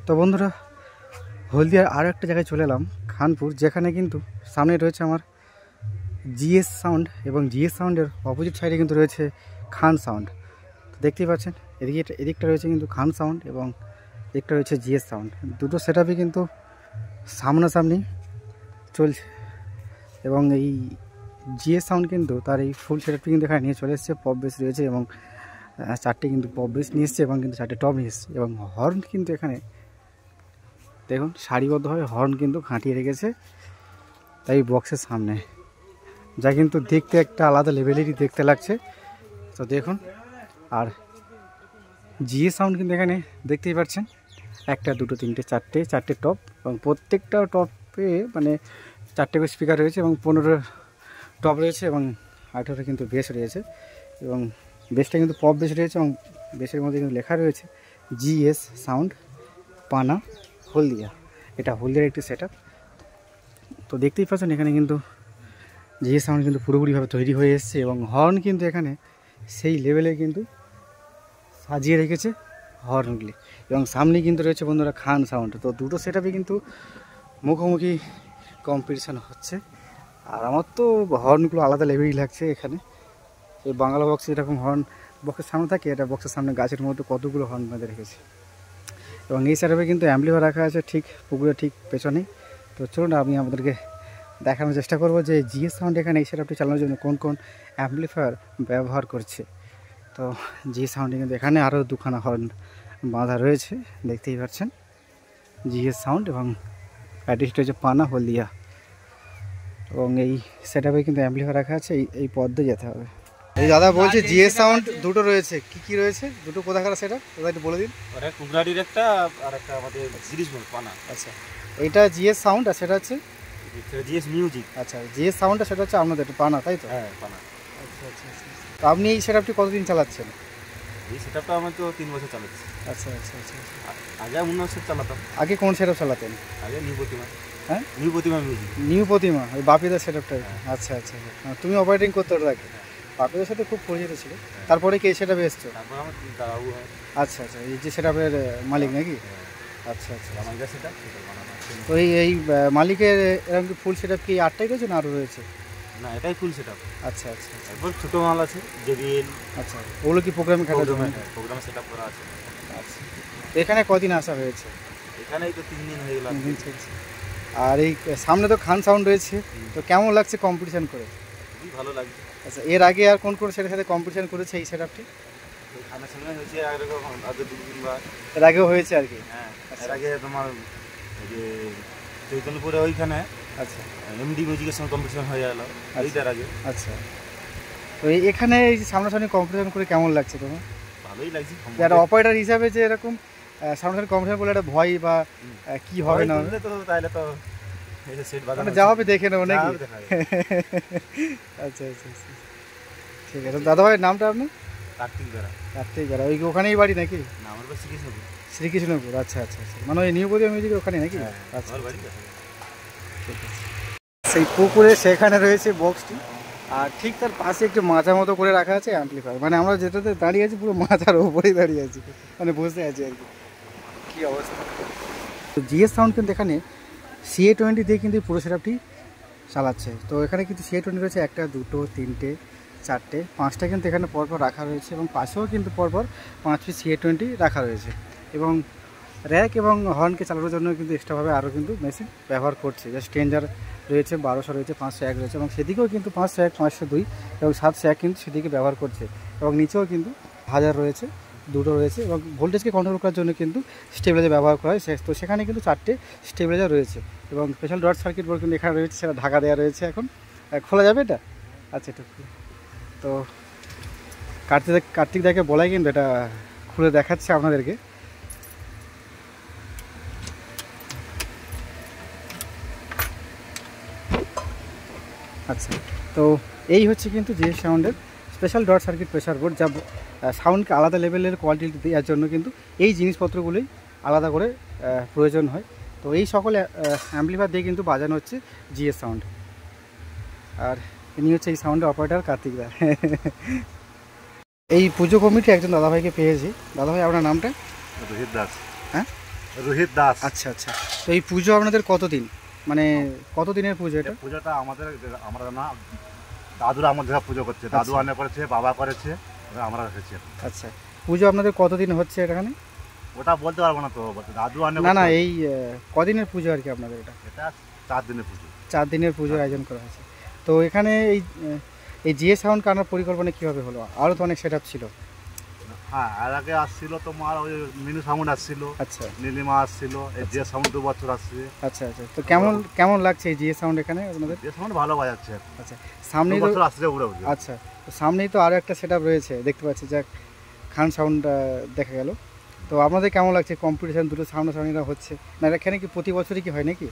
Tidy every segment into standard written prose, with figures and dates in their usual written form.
তো বন্ধুরা, হলদিয়ার আরও একটা জায়গায় চলে এলাম, খানপুর, যেখানে কিন্তু সামনে রয়েছে আমার জিএস সাউন্ড এবং জিএস সাউন্ডের অপোজিট সাইডে কিন্তু রয়েছে খান সাউন্ড। তো দেখতেই পাচ্ছেন এদিকটা রয়েছে কিন্তু খান সাউন্ড এবং এদিকটা রয়েছে জিএস সাউন্ড। দুটো সেটআপই কিন্তু সামনাসামনি চলছে এবং এই জিএস সাউন্ড কিন্তু তার এই ফুল সেটআপটি কিন্তু এখানে নিয়ে চলে এসেছে। পপ বেস রয়েছে এবং চারটে কিন্তু পপ বেস নিয়ে এসছে এবং কিন্তু চারটে টপ নিয়ে এসছে এবং হর্ন কিন্তু এখানে দেখুন সারিবদ্ধভাবে হর্ন কিন্তু ঘাঁটিয়ে রেখেছে তাই বক্সের সামনে, যা কিন্তু দেখতে একটা আলাদা লেভেলেরই দেখতে লাগছে। তো দেখুন, আর জিএস সাউন্ড কিন্তু এখানে দেখতেই পাচ্ছেন একটা দুটো তিনটে চারটে টপ এবং প্রত্যেকটা টপে মানে চারটে করে স্পিকার রয়েছে এবং 15 টপ রয়েছে এবং 18 কিন্তু বেস রয়েছে এবং বেসটা কিন্তু পপ বেস রয়েছে এবং বেসের মধ্যে কিন্তু লেখা রয়েছে জিএস সাউন্ড পানা হলদিয়া। এটা হলদিয়ার একটি সেটআপ। তো দেখতেই পাচ্ছেন এখানে কিন্তু জিএস সাউন্ড কিন্তু পুরোপুরিভাবে তৈরি হয়ে এসছে এবং হর্ন কিন্তু এখানে সেই লেভেলে কিন্তু সাজিয়ে রেখেছে হর্নগুলি এবং সামনে কিন্তু রয়েছে বন্ধুরা খান সাউন্ড। তো দুটো সেটআপই কিন্তু মুখোমুখি কম্পিটিশান হচ্ছে আর আমার তো হর্নগুলো আলাদা লেভেলই লাগছে। এখানে এই বাংলা বক্সে এরকম হর্ন বক্সের সামনে থাকে, এটা বক্সের সামনে গাছের মধ্যে কতগুলো হর্ন বেঁধে রেখেছে এবং এই সেটআপে কিন্তু অ্যাম্পলিফায়ার রাখা আছে ঠিক পুকুরের ঠিক পেছনেই। তো চলুন আমি আমাদেরকে দেখানোর চেষ্টা করব যে জিএস সাউন্ড এখানে এই সেটআপটি চালানোর জন্য কোন কোন অ্যাম্পলিফায়ার ব্যবহার করছে। তো জিএস সাউন্ডে কিন্তু এখানে আরও দুখানা হর্ন বাঁধা রয়েছে, দেখতেই পাচ্ছেন জিএস সাউন্ড এবং অ্যাডিস্ট হচ্ছে পানা হলদিয়া এবং এই সেটআপে কিন্তু অ্যাম্পলিফায়ার রাখা আছে। এই পথ দিয়ে যেতে হবে। এই দাদা বলছে জিএস সাউন্ড দুটো রয়েছে, কি রয়েছে দুটো কোথাকার সেটআপ দাদা একটু বলে দিন। ওটা কুগরাডির একটা আর একটা আমাদের সিরিজ পানা। আচ্ছা, এইটা জিএস সাউন্ড আর সেটা হচ্ছে জিএস মিউজিক। আচ্ছা, জিএস সাউন্ডটা সেটা হচ্ছে আপনাদের পানা, তাই তো? হ্যাঁ, পানা। আচ্ছা আচ্ছা আচ্ছা। তো আপনি এই সেটআপটি কতদিন চালাচ্ছেন? এই সেটআপটা আমি তো 3 বছর চালাচ্ছি। আচ্ছা আচ্ছা আচ্ছা। আগে অন্য সেট চালাতাম। আগে কোন সেটআপ চালাতেন? আগে নিউ প্রতিমা। হ্যাঁ, নিউ প্রতিমা মিউজিক। নিউ প্রতিমা, ওই বাপিদার সেটআপটা। আচ্ছা আচ্ছা, তুমি অপারেটিং করতে ওটাকে? বাপিদার সাথে খুব পরিচিত ছিল। তারপরে কি এই সেটআপে এসছো? তারপর আমার দাদাবু হয়। আচ্ছা আচ্ছা, এই যে সেটআপের মালিক নাকি? আচ্ছা আচ্ছা। আমার কাছে সেটআপ সেটা বানানো। তো এই মালিকের এরকম কি ফুল সেটআপ কি 8টাই রয়েছে না আরও রয়েছে? না, এটাই ফুল সেটআপ। আচ্ছা আচ্ছা। তারপর ছোটো মাল আছে জেবিএল। আচ্ছা, ওগুলো কি প্রোগ্রামে খেলা যাবে? প্রোগ্রামে সেটআপ করা আছে। আচ্ছা, এখানে কদিন আসা হয়েছে? এখানেই তো 3 দিন হয়ে গেল। আর এই সামনে তো খান সাউন্ড রয়েছে, তো কেমন লাগছে কম্পিটিশান করে? খুবই ভালো লাগছে। আচ্ছা, এর আগে আর কোন কোন সেটের সাথে কম্পিটিশান করেছে এই সেটআপটি? খানের সঙ্গে হয়েছে আগে আগে 2-3 বার। এর আগেও হয়েছে আর কি? হ্যাঁ, এর আগে তোমার যে চৈতন্যপুরে ওইখানে আচ্ছা এমডি মিউজিকের সঙ্গে কম্পিটিশন হয়ে গেল এইটার আগে। আচ্ছা, তো এখানে এই যে সামনাসামনি কম্পিটিশান করে কেমন লাগছে তোমার? ভালোই লাগছে। একটা অপারেটর হিসাবে যে এরকম সামনাসামনি কম্পিটিশান করলে একটা ভয় বা কি হবে না হবে? তো তাহলে তো সেট বাজানো যা হবে দেখে নেবো নাকি? আচ্ছা আচ্ছা আচ্ছা, ঠিক আছে। দাদা ভাইয়ের নামটা আপনার? কার্তিক বেড়া। কার্তিক বেড়া, ওই ওখানেই বাড়ি নাকি? না, আমার বাড়ি শ্রীকৃষ্ণপুর। শ্রীকৃষ্ণপুর, আচ্ছা আচ্ছা আচ্ছা, মানে ওই নিউ প্রতিমা মিউজিক ওখানে নাকি? আচ্ছা, আমার বাড়ি। ঠিক আছে। সেই পুকুরে সেখানে রয়েছে বক্সটি আর ঠিক তার পাশে একটু মাচা মতো করে রাখা আছে অ্যাম্পলিফায়ার, মানে আমরা যেটাতে দাঁড়িয়ে আছি পুরো মাথার ওপরেই দাঁড়িয়ে আছি, মানে বসে আছি আর কি। কী অবস্থা! তো জিএস সাউন্ড কিন্তু এখানে CA20 দিয়ে কিন্তু পুরো সেটআপটি চালাচ্ছে। তো এখানে কিন্তু CA20 রয়েছে একটা দুটো তিনটে চারটে পাঁচটা কিন্তু এখানে পরপর রাখা রয়েছে এবং পাশেও কিন্তু পরপর 5 পিস CA20 রাখা রয়েছে এবং র্যাক এবং হর্নকে চালানোর জন্য কিন্তু এক্সট্রাভাবে আরও কিন্তু মেশিন ব্যবহার করছে। যে স্ট্রেঞ্জার রয়েছে 1200 রয়েছে, 501 রয়েছে এবং সেদিকেও কিন্তু 501, 502 এবং 701 কিন্তু সেদিকে ব্যবহার করছে এবং নিচেও কিন্তু 1000 রয়েছে, দুটো রয়েছে এবং ভোল্টেজকে কন্ট্রোল করার জন্য কিন্তু স্টেবিলাইজার ব্যবহার করা হয়। তো সেখানে কিন্তু 4টে স্টেবিলাইজার রয়েছে এবং স্পেশাল ডট সার্কিট বোর্ড কিন্তু এখানে রয়েছে, সেটা ঢাকা দেওয়া রয়েছে। এখন খোলা যাবে এটা? আচ্ছা, এটা তো কার্তিক দাকে বলাই কিন্তু এটা খুলে দেখাচ্ছে আপনাদেরকে। আচ্ছা, তো এই হচ্ছে কিন্তু জিএস সাউন্ডের special dot circuit pressure board, যা সাউন্ডকে আলাদা লেভেলের কোয়ালিটি দেওয়ার জন্য কিন্তু এই জিনিসপত্রগুলোই আলাদা করে প্রয়োজন হয়। তো এই সকল অ্যাম্পলিফায়ার দিয়ে কিন্তু বাজানো হচ্ছে জিএস সাউন্ড। আর ইনি হচ্ছে এই সাউন্ডের অপারেটর কার্তিক দা। এই পুজো কমিটি একজন দাদাভাইকে পেয়েছি। দাদাভাই, আপনার নামটা? রোহিত দাস। হ্যাঁ, রোহিত দাস। আচ্ছা আচ্ছা, তো এই পুজো আপনাদের কতদিন, মানে কতদিনের পুজো এটা? পুজোটা আমরা না, দাদুরা আমাদের পুজো করছে, দাদু আনে করেছে, বাবা করেছে, আমরা রেখেছি। আচ্ছা, পুজো আপনাদের কতদিন হচ্ছে এখানে? ওটা বলতে পারবো না তো, দাদু আনে। না না, এই কদিনের পুজো আর কি আপনাদের এটা? এটা 4 দিনের পুজো। 4 দিনের পুজোর আয়োজন করা হয়েছে। তো এখানে এই জিএ সাউন্ড কাটার পরিকল্পনা কীভাবে হলো? আরও তো অনেক সেট আপ ছিল। হ্যাঁ, এর আগে আসছিল তোমার ওই মিনু সাউন্ড আসছিল, আচ্ছা, নীলিমা আসছিল, এই জিএ সাউন্ড 2 বছর আসছে। আচ্ছা আচ্ছা, তো কেমন লাগছে এই জিএ সাউন্ড এখানে আপনাদের? জিএ সাউন্ড ভালো বাজাচ্ছে। আচ্ছা, সামনেই তো আসছে পুরো। আচ্ছা, তো সামনেই তো আরও একটা সেট আপ রয়েছে দেখতে পাচ্ছি, যা খান সাউন্ড দেখা গেল। তো আপনাদের কেমন লাগছে কম্পিটিশান দুটো সামনাসামনিরা হচ্ছে? না এখানে কি প্রতি বছরই কি হয় নাকি?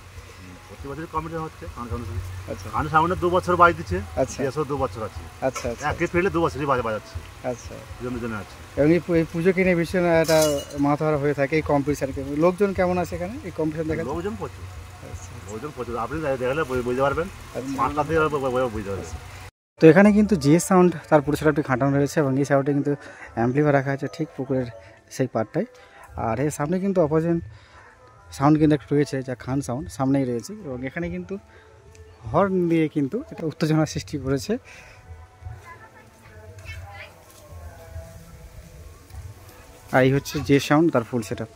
প্রতি বছরই কম্পিটিশন হচ্ছে খান সাউন্ড। আচ্ছা, খান সাউন্ড 2 বছর বাজ দিচ্ছে। আচ্ছা, জিএসও 2 বছর আছে। আচ্ছা আচ্ছা, একই ফিল্ডে 2 বছরই বাজাচ্ছে। আচ্ছা, জন্য আছে। এবং এই পুজোকে নিয়ে ভীষণ একটা মাথাহারা হয়ে থাকে এই কম্পিটিশানকে। লোকজন কেমন আছে এখানে এই কম্পিটিশান দেখা? লোকজন প্রচুর। আচ্ছা, লোকজন প্রচুর, আপনি দেখলে বুঝতে পারবেন। মাঠটা দিয়ে বুঝতে পারবেন। তো এখানে কিন্তু জিএস সাউন্ড তার পুরো সেটআপটি খাটানো রয়েছে এবং এই সাউন্ডে কিন্তু অ্যাম্পলিফায়ার রাখা আছে ঠিক পুকুরের সেই পার্টটায়। আর এর সামনে কিন্তু অপোজিট সাউন্ড কিন্তু একটা রয়েছে, যা খান সাউন্ড সামনেই রয়েছে, এবং এখানে কিন্তু হর্ন দিয়ে কিন্তু একটা উত্তেজনার সৃষ্টি করেছে। আর এই হচ্ছে যে সাউন্ড তার ফুল সেটআপ।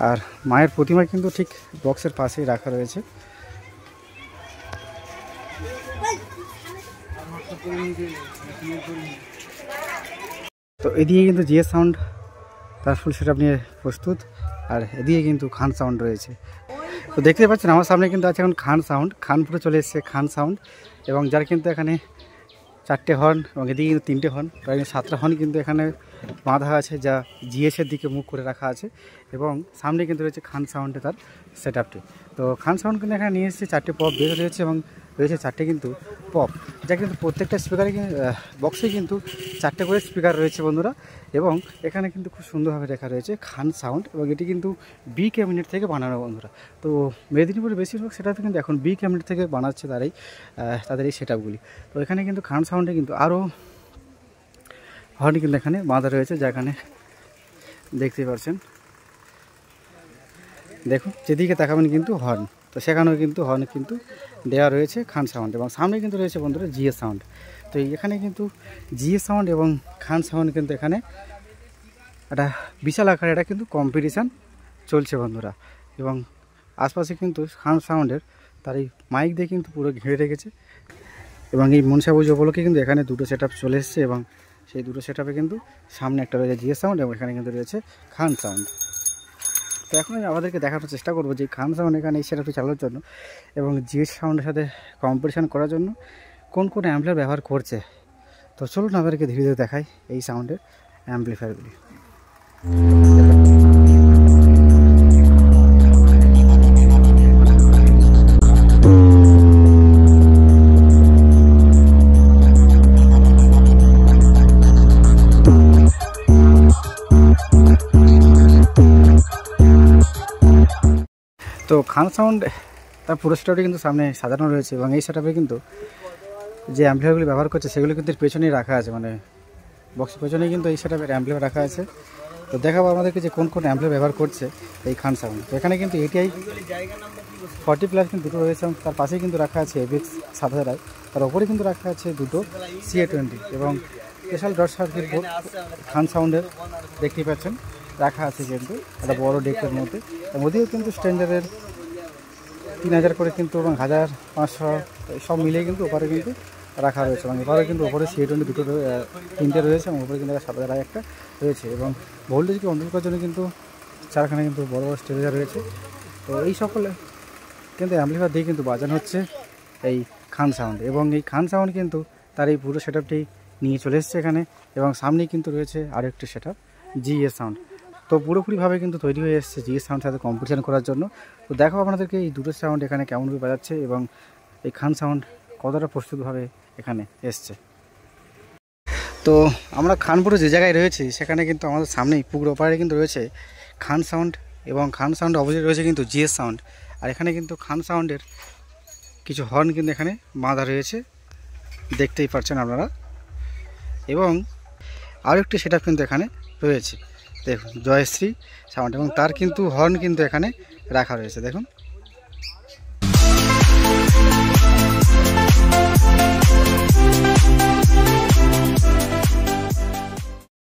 আর মায়ের প্রতিমা কিন্তু ঠিক বক্সের পাশেই রাখা রয়েছে। তো এদিকে কিন্তু জিএস সাউন্ড তার ফুল সেটআপ নিয়ে প্রস্তুত, আর এদিকে কিন্তু খান সাউন্ড রয়েছে। তো দেখতে পাচ্ছেন আমার সামনে কিন্তু আছে এখন খান সাউন্ড, খানপুরে চলে এসেছে খান সাউন্ড, এবং যার কিন্তু এখানে 4টে হর্ন এবং এদিকে কিন্তু 3টে হর্ন, প্রায় 7টা হর্ন কিন্তু এখানে বাঁধা আছে, যা জিএসের দিকে মুখ করে রাখা আছে, এবং সামনে কিন্তু রয়েছে খান সাউন্ডে তার সেটআপটি। তো খান সাউন্ড কিন্তু এখানে নিয়ে এসেছে 4টে পপ বেস রয়েছে, এবং রয়েছে 4টে কিন্তু পপ, যা কিন্তু প্রত্যেকটা স্পিকারে বক্সে কিন্তু 4টে করে স্পিকার রয়েছে বন্ধুরা। এবং এখানে কিন্তু খুব সুন্দরভাবে লেখা রয়েছে খান সাউন্ড, এবং এটি কিন্তু বি ক্যাবিনেট থেকে বানানো বন্ধুরা। তো মেদিনীপুরে বেশিরভাগ সেটআপে কিন্তু এখন বি ক্যাবিনেট থেকে বানাচ্ছে তাদের এই সেটআপগুলি। তো এখানে কিন্তু খান সাউন্ডে কিন্তু আরও হর্ন কিন্তু এখানে বাঁধা রয়েছে, যা এখানে দেখতেই পাচ্ছেন। দেখুন যেদিকে তাকাবেন কিন্তু হর্ন, তো সেখানেও কিন্তু হর্ন কিন্তু দেওয়া রয়েছে খান সাউন্ড, এবং সামনে কিন্তু রয়েছে বন্ধুরা জিএস সাউন্ড। তো এখানে কিন্তু জিএস সাউন্ড এবং খান সাউন্ড কিন্তু এখানে একটা বিশাল আকারে এটা কিন্তু কম্পিটিশান চলছে বন্ধুরা। এবং আশপাশে কিন্তু খান সাউন্ডের তার এই মাইক দিয়ে কিন্তু পুরো ঘিরে রেখেছে, এবং এই মনসা পুজো উপলক্ষে কিন্তু এখানে দুটো সেটআপ চলে এসছে, এবং সেই দুটো সেটআপে কিন্তু সামনে একটা রয়েছে জিএস সাউন্ড এবং এখানে কিন্তু রয়েছে খান সাউন্ড। তো এখন আমি আমাদেরকে দেখানোর চেষ্টা করবো যে খান সাউন্ড এখানে এই সেটআপটি চালানোর জন্য এবং জিএস সাউন্ডের সাথে কম্পিটিশান করার জন্য কোন কোন অ্যাম্পলিফায়ার ব্যবহার করছে। তো চলুন আমাদেরকে ধীরে ধীরে দেখাই এই সাউন্ডের অ্যাম্পলিফায়ারগুলি। তো খান সাউন্ড তার পুরো সেটআপটি কিন্তু সামনে সাজানো রয়েছে, এবং এই সেটআপে কিন্তু যে অ্যাম্পলিফায়ারগুলি ব্যবহার করছে সেগুলো কিন্তু পেছনেই রাখা আছে, মানে বক্সের পেছনেই কিন্তু এই সেটআপের অ্যাম্পলিফায়ার রাখা আছে। তো দেখাবো আমাদেরকে যে কোন কোন অ্যাম্পলিফায়ার ব্যবহার করছে এই খান সাউন্ড। তো এখানে কিন্তু ATI 40+ কিন্তু দুটো রয়েছে, এবং তার পাশেই কিন্তু রাখা আছে ABX 7000, তার ওপরে কিন্তু রাখা আছে দুটো CA20 এবং স্পেশাল ডট সার্কিট বোর্ড খান সাউন্ডের দেখতেই পাচ্ছেন রাখা আছে কিন্তু একটা বড় ডেকের মধ্যে। এর মধ্যেও কিন্তু স্ট্যান্ডার্ডের 3000 করে কিন্তু এবং 1500 সব মিলিয়ে কিন্তু ওপরে কিন্তু রাখা রয়েছে, এবং এবারে কিন্তু ওপরে CA20 দুটো 3টে রয়েছে, এবং ওপরে কিন্তু 7000 একটা রয়েছে, এবং ভোল্টেজকে কন্ট্রোল করার জন্য কিন্তু 4খানে কিন্তু বড় বড় স্টেবিলাইজার রয়েছে। তো এই সকলে কিন্তু অ্যাম্পলিফায়ার দিয়ে কিন্তু বাজানো হচ্ছে এই খান সাউন্ড, এবং এই খান সাউন্ড কিন্তু তার এই পুরো সেটআপটি নিয়ে চলে এসছে এখানে, এবং সামনেই কিন্তু রয়েছে আরেকটি সেটআপ জিএস সাউন্ড। তো পুরোপুরিভাবে কিন্তু তৈরি হয়ে এসেছে জিএস সাউন্ডের সাথে কম্পিটিশান করার জন্য। তো দেখো আপনাদেরকে এই দুটো সাউন্ড এখানে কেমনভাবে বাজাচ্ছে, এবং এই খান সাউন্ড কতটা প্রস্তুতভাবে এখানে এসছে। তো আমরা খানপুরে যে জায়গায় রয়েছি সেখানে কিন্তু আমাদের সামনেই পুকুর ওপারে কিন্তু রয়েছে খান সাউন্ড, এবং খান সাউন্ড অপোজিট রয়েছে কিন্তু জিএস সাউন্ড। আর এখানে কিন্তু খান সাউন্ডের কিছু হর্ন কিন্তু এখানে বাঁধা রয়েছে, দেখতেই পাচ্ছেন আপনারা। এবং আরও একটি সেটআপ কিন্তু এখানে রয়েছে। দেখুন জয়শ্রী সাউন্ড এবং তার কিন্তু হর্ন কিন্তু এখানে রাখা রয়েছে দেখুন।